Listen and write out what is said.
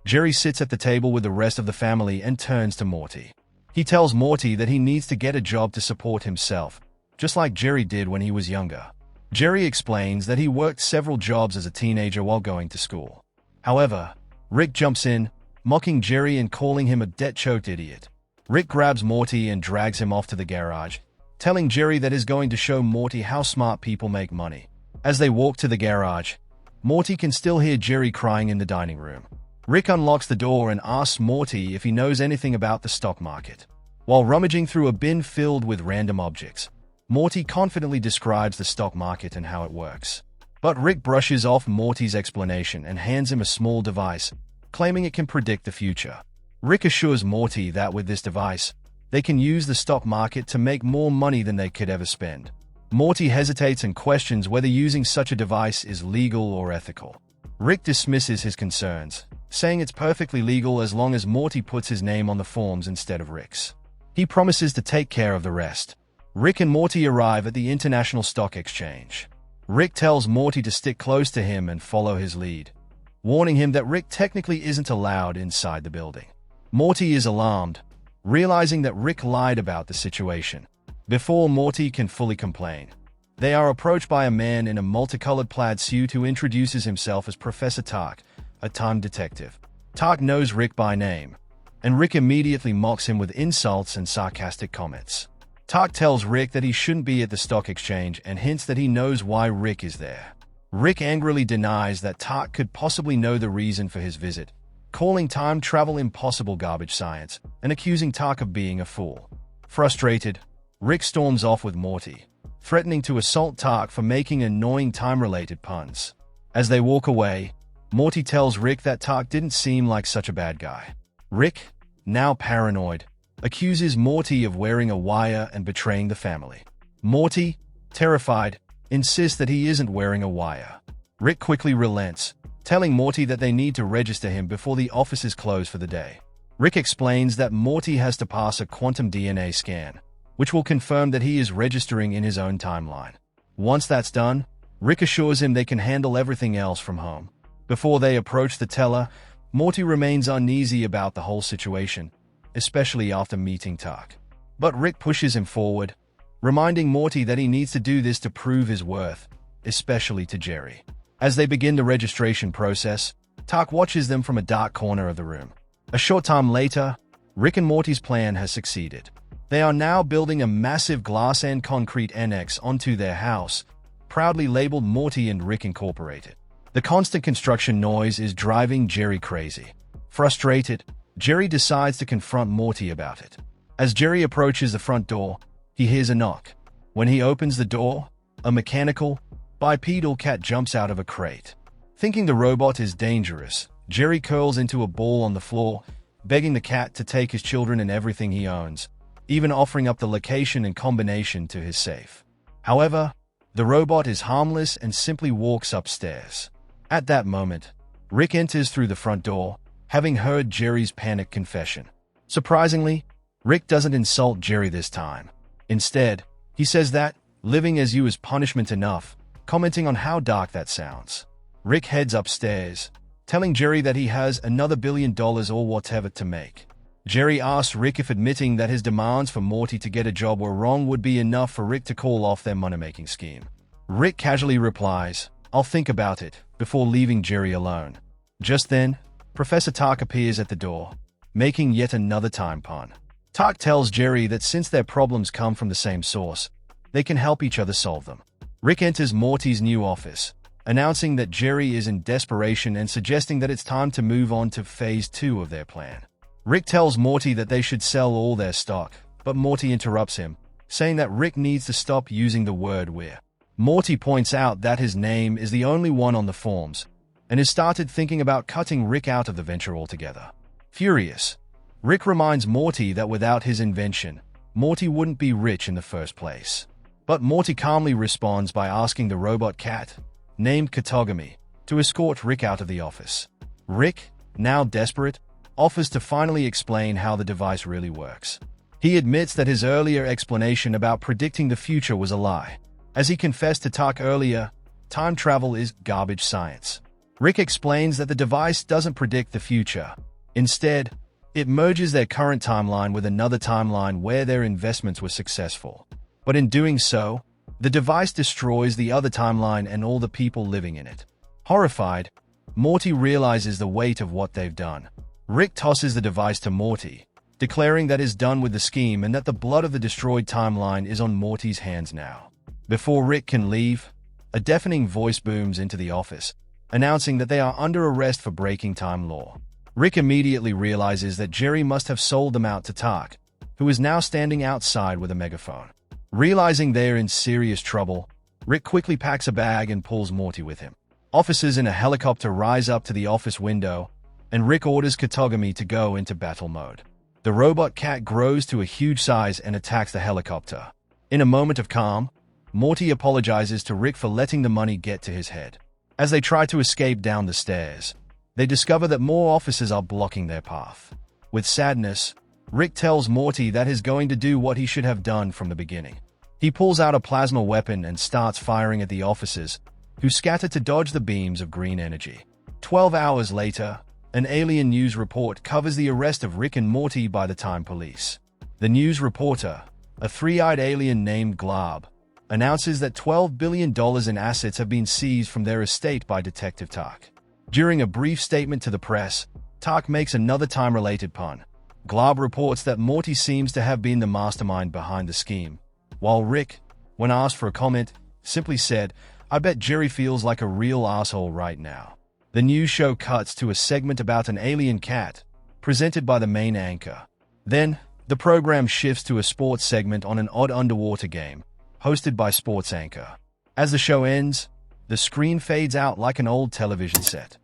Jerry sits at the table with the rest of the family and turns to Morty. He tells Morty that he needs to get a job to support himself, just like Jerry did when he was younger. Jerry explains that he worked several jobs as a teenager while going to school. However, Rick jumps in, mocking Jerry and calling him a debt-choked idiot. Rick grabs Morty and drags him off to the garage, telling Jerry that he's going to show Morty how smart people make money. As they walk to the garage, Morty can still hear Jerry crying in the dining room. Rick unlocks the door and asks Morty if he knows anything about the stock market. While rummaging through a bin filled with random objects, Morty confidently describes the stock market and how it works. But Rick brushes off Morty's explanation and hands him a small device, claiming it can predict the future. Rick assures Morty that with this device, they can use the stock market to make more money than they could ever spend. Morty hesitates and questions whether using such a device is legal or ethical. Rick dismisses his concerns, saying it's perfectly legal as long as Morty puts his name on the forms instead of Rick's. He promises to take care of the rest. Rick and Morty arrive at the International Stock Exchange. Rick tells Morty to stick close to him and follow his lead, warning him that Rick technically isn't allowed inside the building. Morty is alarmed, realizing that Rick lied about the situation. Before Morty can fully complain, they are approached by a man in a multicolored plaid suit who introduces himself as Professor Tock, a time detective. Tock knows Rick by name, and Rick immediately mocks him with insults and sarcastic comments. Tock tells Rick that he shouldn't be at the stock exchange and hints that he knows why Rick is there. Rick angrily denies that Tock could possibly know the reason for his visit, calling time travel impossible garbage science and accusing Tock of being a fool. Frustrated, Rick storms off with Morty, threatening to assault Tock for making annoying time-related puns. As they walk away, Morty tells Rick that Tock didn't seem like such a bad guy. Rick, now paranoid, accuses Morty of wearing a wire and betraying the family. Morty, terrified, insists that he isn't wearing a wire. Rick quickly relents, telling Morty that they need to register him before the offices close for the day. Rick explains that Morty has to pass a quantum DNA scan, which will confirm that he is registering in his own timeline. Once that's done, Rick assures him they can handle everything else from home. Before they approach the teller, Morty remains uneasy about the whole situation, especially after meeting Tock. But Rick pushes him forward, reminding Morty that he needs to do this to prove his worth, especially to Jerry. As they begin the registration process, Tock watches them from a dark corner of the room. A short time later, Rick and Morty's plan has succeeded. They are now building a massive glass and concrete annex onto their house, proudly labeled Morty and Rick Incorporated. The constant construction noise is driving Jerry crazy. Frustrated, Jerry decides to confront Morty about it. As Jerry approaches the front door, he hears a knock. When he opens the door, a mechanical, bipedal cat jumps out of a crate. Thinking the robot is dangerous, Jerry curls into a ball on the floor, begging the cat to take his children and everything he owns, even offering up the location and combination to his safe. However, the robot is harmless and simply walks upstairs. At that moment, Rick enters through the front door, having heard Jerry's panicked confession. Surprisingly, Rick doesn't insult Jerry this time. Instead, he says that living as you is punishment enough, commenting on how dark that sounds. Rick heads upstairs, telling Jerry that he has another $1 billion or whatever to make. Jerry asks Rick if admitting that his demands for Morty to get a job were wrong would be enough for Rick to call off their money-making scheme. Rick casually replies, "I'll think about it," before leaving Jerry alone. Just then, Professor Tock appears at the door, making yet another time pun. Tock tells Jerry that since their problems come from the same source, they can help each other solve them. Rick enters Morty's new office, announcing that Jerry is in desperation and suggesting that it's time to move on to Phase 2 of their plan. Rick tells Morty that they should sell all their stock, but Morty interrupts him, saying that Rick needs to stop using the word "we're." Morty points out that his name is the only one on the forms, and has started thinking about cutting Rick out of the venture altogether. Furious, Rick reminds Morty that without his invention, Morty wouldn't be rich in the first place. But Morty calmly responds by asking the robot cat, named Catogami, to escort Rick out of the office. Rick, now desperate, offers to finally explain how the device really works. He admits that his earlier explanation about predicting the future was a lie. As he confessed to Tock earlier, time travel is garbage science. Rick explains that the device doesn't predict the future. Instead, it merges their current timeline with another timeline where their investments were successful. But in doing so, the device destroys the other timeline and all the people living in it. Horrified, Morty realizes the weight of what they've done. Rick tosses the device to Morty, declaring that is done with the scheme and that the blood of the destroyed timeline is on Morty's hands now. Before Rick can leave, a deafening voice booms into the office, announcing that they are under arrest for breaking time law. Rick immediately realizes that Jerry must have sold them out to Tock, who is now standing outside with a megaphone. Realizing they're in serious trouble, Rick quickly packs a bag and pulls Morty with him. Officers in a helicopter rise up to the office window, and Rick orders Catogami to go into battle mode. The robot cat grows to a huge size and attacks the helicopter. In a moment of calm, Morty apologizes to Rick for letting the money get to his head. As they try to escape down the stairs, they discover that more officers are blocking their path. With sadness, Rick tells Morty that he's going to do what he should have done from the beginning. He pulls out a plasma weapon and starts firing at the officers, who scatter to dodge the beams of green energy. 12 hours later, an alien news report covers the arrest of Rick and Morty by the Time Police. The news reporter, a three-eyed alien named Glob, announces that $12 billion in assets have been seized from their estate by Detective Tock. During a brief statement to the press, Tock makes another time-related pun. Glob reports that Morty seems to have been the mastermind behind the scheme, while Rick, when asked for a comment, simply said, "I bet Jerry feels like a real asshole right now." The news show cuts to a segment about an alien cat, presented by the main anchor. Then, the program shifts to a sports segment on an odd underwater game, hosted by sports anchor. As the show ends, the screen fades out like an old television set.